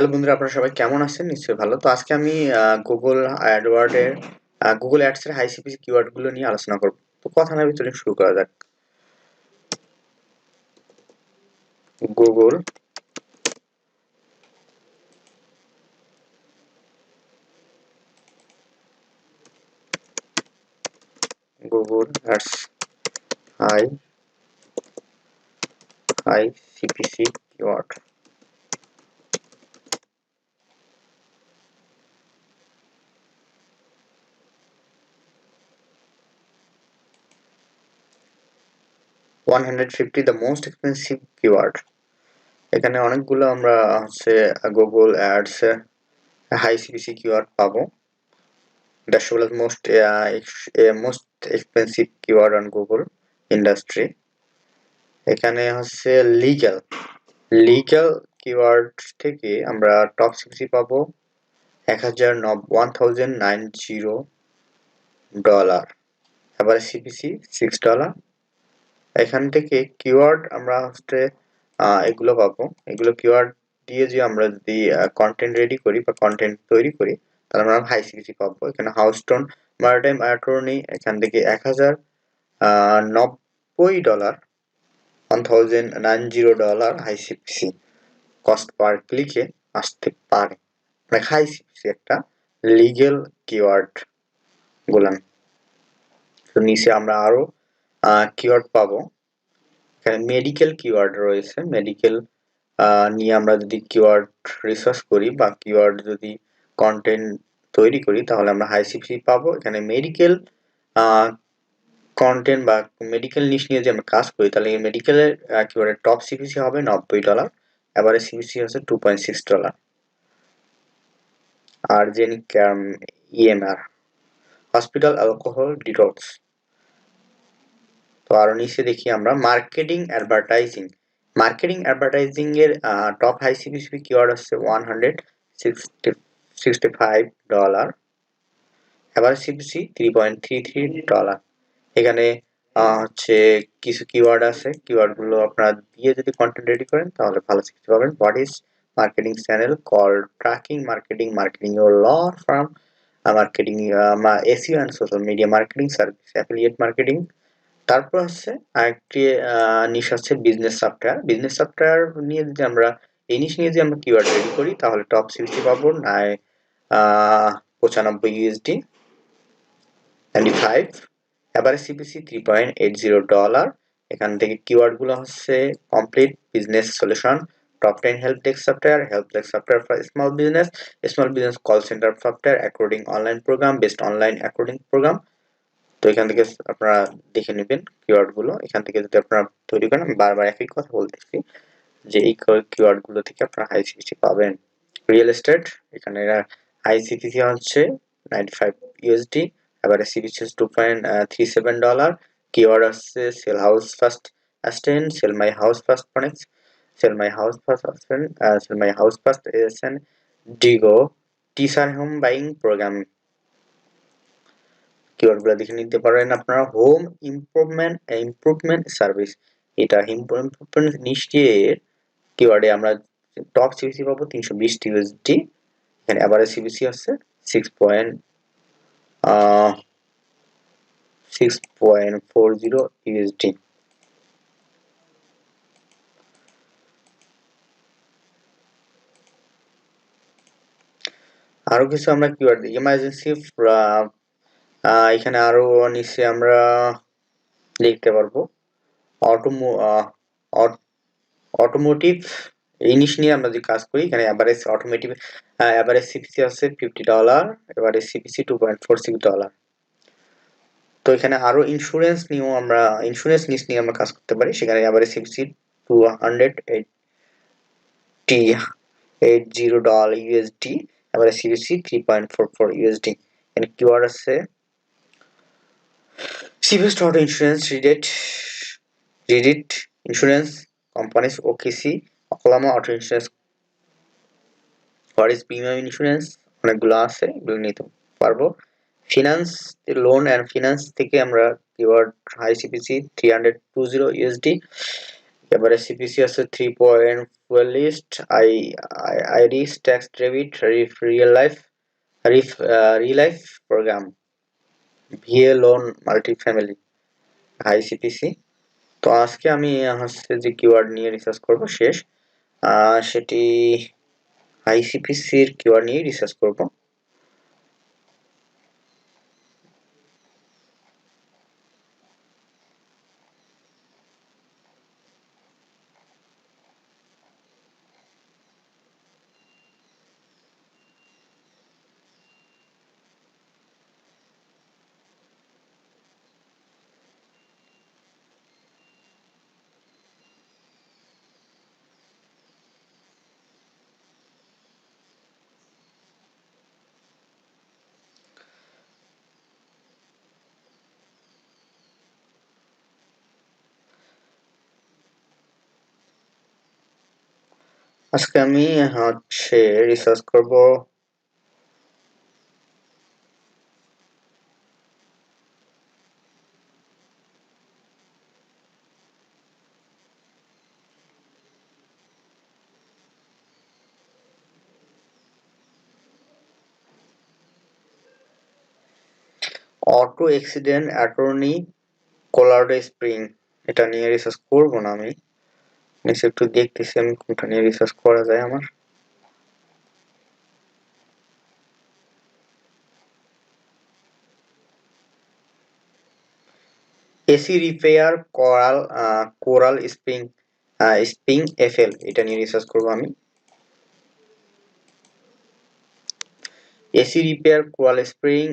Hello বন্ধুরা, আপনারা সবাই কেমন আছেন? নিশ্চয়ই ভালো। তো আজকে আমি গুগল অ্যাডওয়ার্ড এর গুগল অ্যাডস এর হাই সিপিসি কিওয়ার্ড গুলো নিয়ে আলোচনা করব। তো কথা না চলুন শুরু করা যাক। Google Google ads high high CPC keyword. One 150 the most expensive keyword. এখানে অনেকগুলো আমরা হচ্ছে Google ads high CPC keyword পাবো। That shows as most expensive keyword on Google industry. এখানে হচ্ছে লিগ্যাল লিগ্যাল কিওয়ার্ড থেকে আমরা টপ সিপিসি পাবো $1090। এবারে সিপিসি $6। এখান থেকে কিওয়ার্ড আমরা হচ্ছে এগুলো পাবো। এগুলো কিওয়ার্ড দিয়ে যে আমরা যদি কন্টেন্ট রেডি করি বা কন্টেন্ট তৈরি করি তাহলে আমরা হাই সিপিসি পাবো। এখানে হাউস্টোন ম্যারিটাইম অ্যাটর্নি এখান থেকে $1090 $1090 হাই সিপিসি কস্ট পার ক্লিকে আসতে পারে। মানে হাই সিপিসি একটা লিগ্যাল কিওয়ার্ড গুলান। তো নিচে আমরা আরো কিওয়ার্ড পাবো। এখানে মেডিকেল কিওয়ার্ড রয়েছে। মেডিকেল নিয়ে আমরা যদি কিওয়ার্ড রিসার্চ করি বা কিওয়ার্ড যদি কন্টেন্ট তৈরি করি তাহলে আমরা হাই সিপিসি পাবো। এখানে মেডিকেল কন্টেন্ট বা মেডিকেল নিশ নিয়ে যে আমরা কাজ করি তাহলে এই মেডিকেলের কিওয়ার্ডের টপ সিপিসি হবে $90। এবারে সিপিসি হচ্ছে $2.6। আর্জেনিক ইএমআর হসপিটাল অ্যালকোহল ডিটক্স। তো আরো নিচে দেখি আমরা মার্কেটিং অ্যাডভার্টাইজিং এর টপ হাই সিপিসি কিওয়ার্ড হচ্ছে $165। এবার সিপিসি $3.33। এখানে হচ্ছে কিছু কিওয়ার্ড আছে। কিওয়ার্ড গুলো আপনারা দিয়ে যদি কন্টেন্ট রেডি করেন তাহলে ভালো সিপিসি পাবেন। What is marketing channel call tracking marketing your law firm marketing SEO and social media marketing service affiliate marketing. তারপর হচ্ছে আরেকটি নিশ হচ্ছে বিজনেস সফটওয়্যার নিয়ে যদি আমরা এই নিশ নিয়ে যদি আমরা কিওয়ার্ড রেডি করি তাহলে টপ সিপিসি পাবো $95 95। এবারে সিপিসি $3.80। এখান থেকে কিওয়ার্ড গুলো হচ্ছে complete business solution top 10 help desk software for small business call centre software according online program best online according program. তো এখান থেকে আপনারা দেখে নেবেন কিওয়ার্ড গুলো। এখান থেকে যদি আপনারা তৈরি করেন, আমি বারবার একই কথা বলতেছি যে এই কিওয়ার্ড গুলো থেকে আপনারা হাই সিপিসি পাবেন। রিয়েল এস্টেট এখানে হাই সিপিসি হচ্ছে $95। এবারে সিপিসি হচ্ছে $2.37। কিওয়ার্ড আছে sell house first ascent sell my house first connect sell my house first এসেন Diego teacher home buying program. Keyword গুলো দেখে নিতে পারেন আপনারা। হোম ইমপ্রুভমেন্ট সার্ভিস এটা ইমপ্রুভমেন্ট নিশ্চয় কিওয়ার্ডে আমরা টপ সিপিসি পাবো $320। এখানে এভারেজ সিপিসি হচ্ছে 6.40 আরো কিছু আমরা কিওয়ার্ড ইমার্জেন্সি এখানে আরো নিচে আমরা লিখতে পারবো অটোমোটিভ এই জিনিস নিয়ে আমরা যে কাজ করি। এখানে এভারেজ সিপিসি আছে $50। Average CPC $2.46। তো এখানে আরো ইন্স্যুরেন্স নিয়ে আমরা কাজ করতে পারি। সেখানে এভারেজ সিপিসি $280 এভারেজ সিপিসি $3.44। এখানে কিওয়ার্ড আছে cheapest auto insurance Reddit insurance companies OKC Oklahoma auto insurance what is premium insurance অনেকগুলো আছে, এগুলো নিতে পারবো। ফিনান্স লোন এন্ড ফিনান্স থেকে আমরা কিওয়ার্ড হাই সিপিসি $320। এবারে সিপিসি আছে fuel list, iris tax debit, real life program, VA loan multifamily, ICPC। তো আজকে আমি হচ্ছে যে কিওয়ার্ড নিয়ে রিসার্চ করব শেষ, সেটি আইসিপিসির কিওয়ার্ড নিয়ে রিসার্চ করব। আজকে আমি হচ্ছে রিসার্চ করব অটো অ্যাক্সিডেন্ট অ্যাটর্নি কোলারডো স্প্রিং। এটা নিয়ে রিসার্চ করব না আমি, নিচে একটু দেখতেছি আমি কোনটা নিয়ে রিসার্চ করা যায় আমার। AC repair coral spring FL, এটা নিয়ে রিসার্চ করব আমি। AC repair coral spring